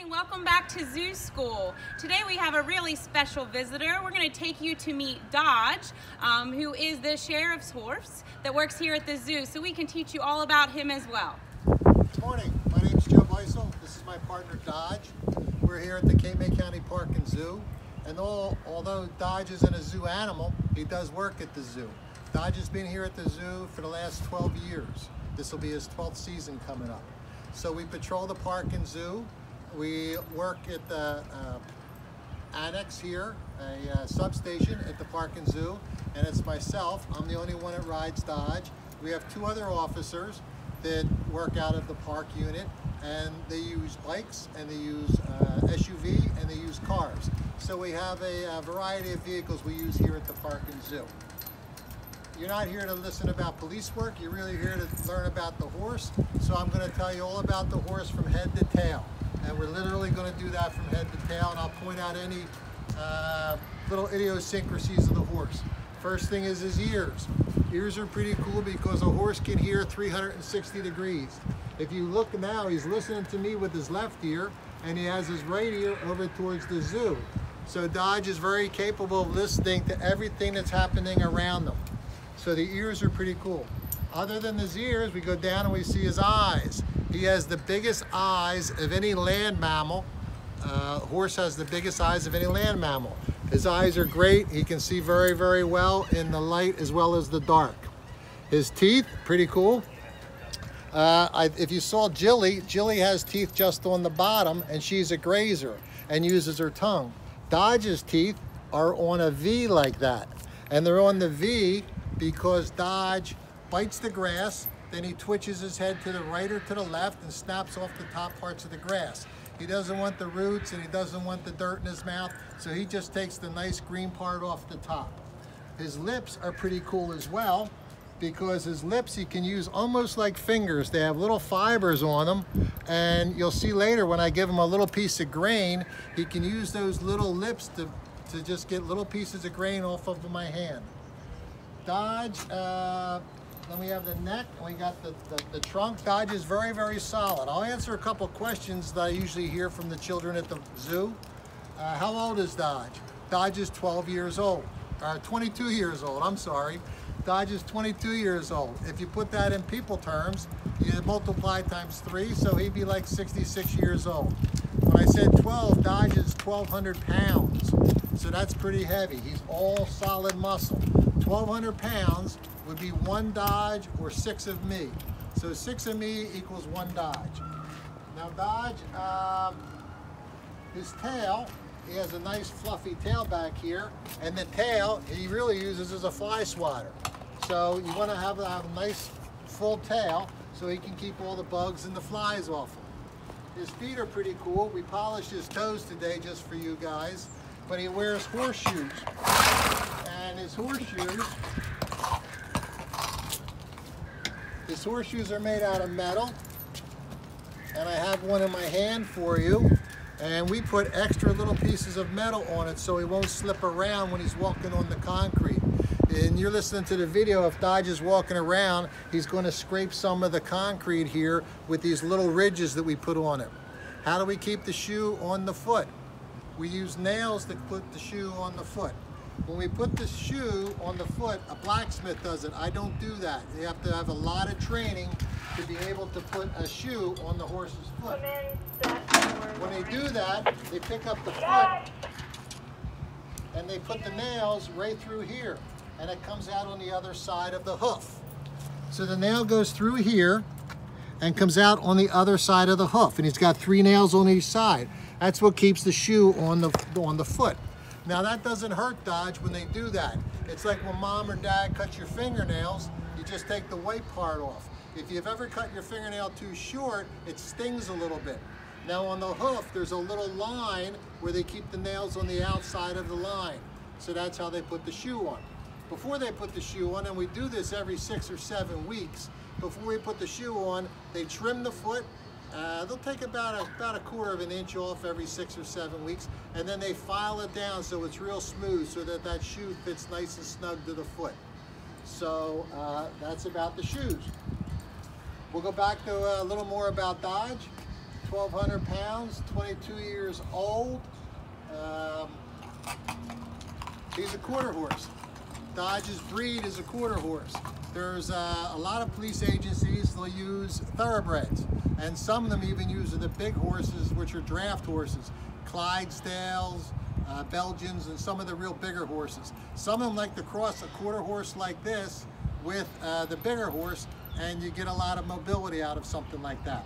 morning. Welcome back to Zoo School. Today we have a really special visitor. We're going to take you to meet Dodge, who is the sheriff's horse that works here at the zoo, so we can teach you all about him as well. Good morning. My name is Joe Beisel. This is my partner Dodge. We're here at the Cape May County Park and Zoo. And although Dodge isn't a zoo animal, he does work at the zoo. Dodge has been here at the zoo for the last 12 years. This will be his 12th season coming up. So we patrol the park and zoo. We work at the annex here, a substation at the park and zoo, and it's myself. I'm the only one that rides Dodge. We have two other officers that work out of the park unit, and they use bikes, and they use SUV, and they use cars. So we have a variety of vehicles we use here at the park and zoo. You're not here to listen about police work, you're really here to learn about the horse. So I'm going to tell you all about the horse from head to tail. And we're literally going to do that from head to tail, and I'll point out any little idiosyncrasies of the horse. First thing is his ears. Ears are pretty cool because a horse can hear 360 degrees. If you look now, he's listening to me with his left ear, and he has his right ear over towards the zoo. So Dodge is very capable of listening to everything that's happening around them. So the ears are pretty cool. Other than his ears, we go down and we see his eyes. He has the biggest eyes of any land mammal. Horse has the biggest eyes of any land mammal. His eyes are great. He can see very, very well in the light as well as the dark. His teeth, pretty cool. If you saw Jilly has teeth just on the bottom, and she's a grazer and uses her tongue. Dodge's teeth are on a V like that. And they're on the V because Dodge bites the grass, then he twitches his head to the right or to the left and snaps off the top parts of the grass. He doesn't want the roots and he doesn't want the dirt in his mouth, so he just takes the nice green part off the top. His lips are pretty cool as well because his lips he can use almost like fingers. They have little fibers on them, and you'll see later when I give him a little piece of grain, he can use those little lips to just get little pieces of grain off of my hand. Dodge, then we have the neck, and we got the trunk. Dodge is very, very solid. I'll answer a couple questions that I usually hear from the children at the zoo. How old is Dodge? Dodge is 12 years old, or 22 years old, I'm sorry. Dodge is 22 years old. If you put that in people terms, you multiply times 3, so he'd be like 66 years old. When I said 12, Dodge is 1,200 pounds, so that's pretty heavy. He's all solid muscle. 1,200 pounds would be 1 Dodge or 6 of me. So 6 of me equals 1 Dodge. Now Dodge, his tail, he has a nice fluffy tail back here, and the tail he really uses as a fly swatter. So you want to have a nice full tail so he can keep all the bugs and the flies off him. His feet are pretty cool. We polished his toes today just for you guys, but he wears horseshoes. And his horseshoes are made out of metal, and I have one in my hand for you, and we put extra little pieces of metal on it so he won't slip around when he's walking on the concrete. And you're listening to the video, if Dodge is walking around, he's going to scrape some of the concrete here with these little ridges that we put on it. How do we keep the shoe on the foot? We use nails to put the shoe on the foot. When we put the shoe on the foot, a blacksmith does it. I don't do that. You have to have a lot of training to be able to put a shoe on the horse's foot. When they do that, they pick up the foot and they put the nails right through here, and it comes out on the other side of the hoof. So the nail goes through here and comes out on the other side of the hoof, and he's got 3 nails on each side. That's what keeps the shoe on the foot. Now that doesn't hurt Dodge when they do that. It's like when mom or dad cut your fingernails, you just take the white part off. If you've ever cut your fingernail too short, it stings a little bit. Now on the hoof, there's a little line where they keep the nails on the outside of the line. So that's how they put the shoe on. Before they put the shoe on, and we do this every 6 or 7 weeks, before we put the shoe on, they trim the foot. They'll take about a 1/4 inch off every 6 or 7 weeks, and then they file it down so it's real smooth so that shoe fits nice and snug to the foot. So that's about the shoes. We'll go back to a little more about Dodge. 1,200 pounds, 22 years old. He's a quarter horse. Dodge's breed is a quarter horse. There's a lot of police agencies, they'll use thoroughbreds, and some of them even use the big horses, which are draft horses, Clydesdales, Belgians, and some of the real bigger horses. Some of them like to cross a quarter horse like this with the bigger horse, and you get a lot of mobility out of something like that.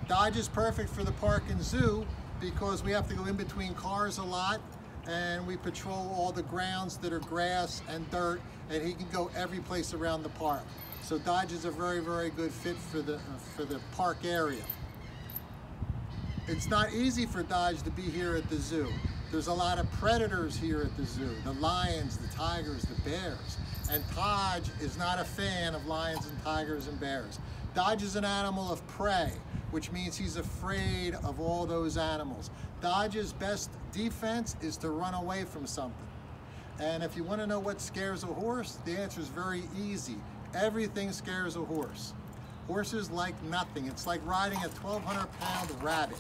Dodge is perfect for the park and zoo because we have to go in between cars a lot, and we patrol all the grounds that are grass and dirt, and he can go every place around the park. So Dodge is a very, very good fit for the park area. It's not easy for Dodge to be here at the zoo. There's a lot of predators here at the zoo, the lions, the tigers, the bears. And Dodge is not a fan of lions and tigers and bears. Dodge is an animal of prey, which means he's afraid of all those animals. Dodge's best defense is to run away from something. And if you want to know what scares a horse, the answer is very easy. Everything scares a horse. Horses like nothing. It's like riding a 1,200-pound rabbit.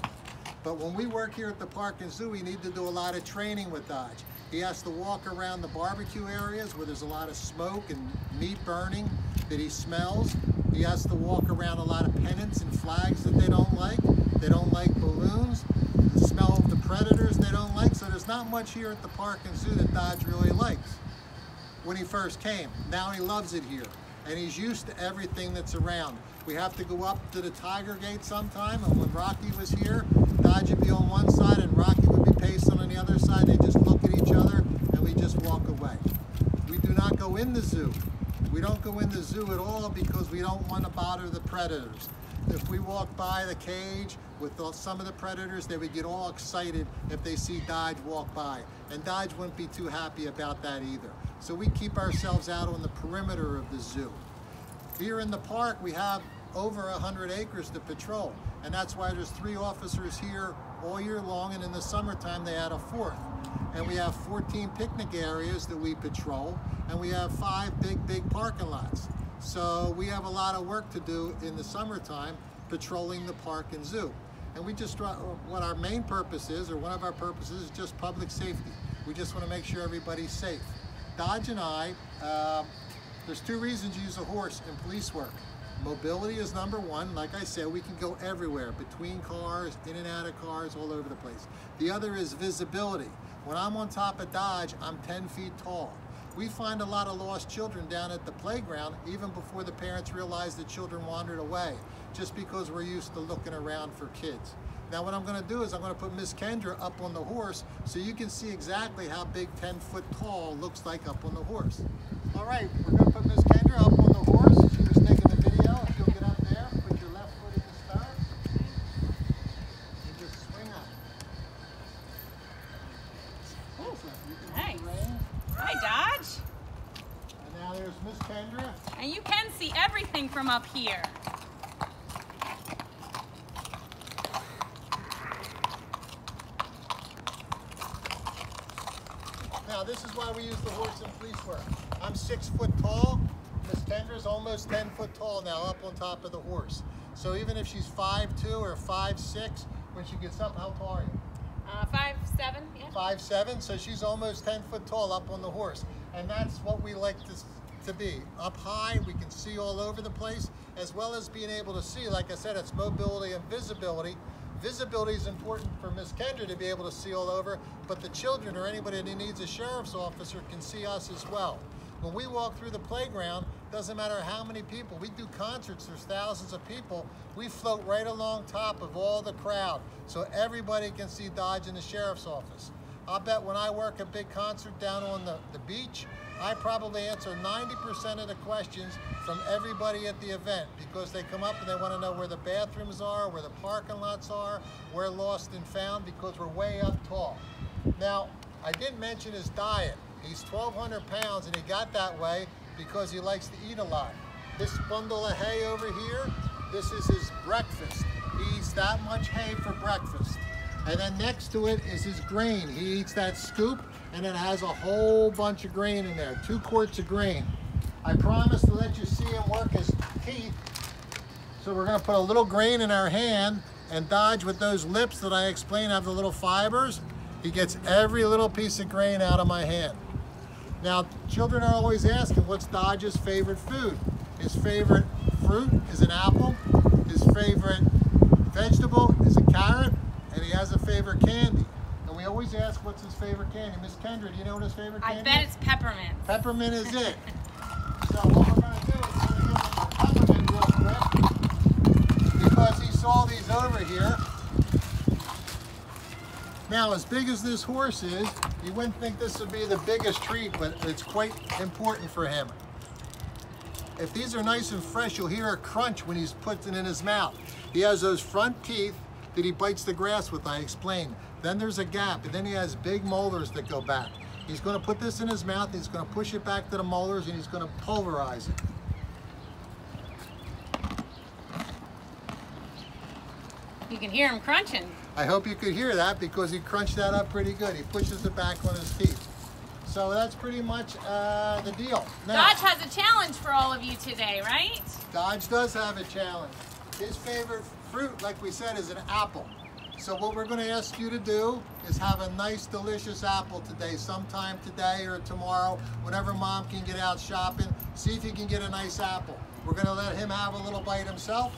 But when we work here at the park and zoo, we need to do a lot of training with Dodge. He has to walk around the barbecue areas where there's a lot of smoke and meat burning that he smells. He has to walk around a lot of pennants and flags that they don't like. They don't like balloons. The smell of the predators they don't like. So there's not much here at the park and zoo that Dodge really likes when he first came. Now he loves it here, and he's used to everything that's around. We have to go up to the Tiger Gate sometime, and when Rocky was here, Dodge would be on one side and Rocky would be pacing on the other side. They just look at each other and we just walk away. We do not go in the zoo. We don't go in the zoo at all because we don't want to bother the predators. If we walk by the cage with some of the predators, they would get all excited if they see Dodge walk by. And Dodge wouldn't be too happy about that either. So we keep ourselves out on the perimeter of the zoo. Here in the park, we have over 100 acres to patrol, and that's why there's 3 officers here all year long, and in the summertime they add a 4th. And we have 14 picnic areas that we patrol, and we have 5 big parking lots. So we have a lot of work to do in the summertime patrolling the park and zoo. And we just, what our main purpose is, or one of our purposes, is just public safety. We just want to make sure everybody's safe. Dodge and I, there's 2 reasons you use a horse in police work. Mobility is number 1. Like I said, we can go everywhere, between cars, in and out of cars, all over the place. The other is visibility. When I'm on top of Dodge, I'm 10 feet tall. We find a lot of lost children down at the playground, even before the parents realize the children wandered away, just because we're used to looking around for kids. Now what I'm going to do is I'm going to put Miss Kendra up on the horse so you can see exactly how big 10 foot tall looks like up on the horse. All right, we're going to put Miss Kendra up on the horse. She was taking the video. If you'll get up there, put your left foot in the stirrup, and just swing up. Nice. Hi, Dodge. And now there's Miss Kendra. And you can see everything from up here. Now this is why we use the horse in police work. I'm 6 foot tall. Miss Kendra's almost 10 foot tall now up on top of the horse. So even if she's 5'2" or 5'6", when she gets up, how tall are you? 5'7", yeah. 5'7", so she's almost 10 foot tall up on the horse. And that's what we like to be. Up high, we can see all over the place, as well as being able to see, like I said, it's mobility and visibility. Visibility is important for Miss Kendra to be able to see all over, but the children or anybody that needs a sheriff's officer can see us as well. When we walk through the playground, doesn't matter how many people, we do concerts, there's thousands of people, we float right along top of all the crowd, so everybody can see Dodge in the sheriff's office. I'll bet when I work a big concert down on the beach, I probably answer 90% of the questions from everybody at the event, because they come up and they want to know where the bathrooms are, where the parking lots are, where lost and found, because we're way up tall. Now, I didn't mention his diet. He's 1,200 pounds, and he got that way because he likes to eat a lot. This bundle of hay over here, this is his breakfast. He eats that much hay for breakfast. And then next to it is his grain. He eats that scoop, and it has a whole bunch of grain in there, 2 quarts of grain. I promise to let you see him work his teeth. So we're gonna put a little grain in our hand, And Dodge, with those lips that I explained have the little fibers, he gets every little piece of grain out of my hand. Now, children are always asking, what's Dodge's favorite food? His favorite fruit is an apple. His favorite vegetable is a carrot. And he has a favorite candy. And we always ask, what's his favorite candy? Miss Kendra, do you know what his favorite candy is? I bet it's peppermint. Peppermint is it. So what we're going to do is we're going to give him a peppermint real quick, because he saw these over here. Now, as big as this horse is, you wouldn't think this would be the biggest treat, but it's quite important for him. If these are nice and fresh, you'll hear a crunch when he's putting it in his mouth. He has those front teeth that he bites the grass with, I explained. Then there's a gap, and then he has big molars that go back. He's going to put this in his mouth, he's going to push it back to the molars, and he's going to pulverize it. You can hear him crunching. I hope you could hear that, because he crunched that up pretty good. He pushes it back on his teeth. So that's pretty much the deal. Now, Dodge has a challenge for all of you today, right? Dodge does have a challenge. His favorite fruit, like we said, is an apple. So what we're going to ask you to do is have a nice, delicious apple today, sometime today or tomorrow, whenever Mom can get out shopping. See if you can get a nice apple. We're going to let him have a little bite himself.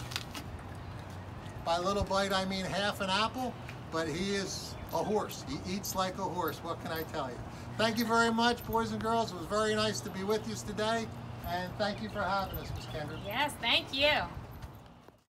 By little bite, I mean half an apple, but he is a horse. He eats like a horse. What can I tell you? Thank you very much, boys and girls. It was very nice to be with you today, and thank you for having us, Miss Kendra. Yes, thank you.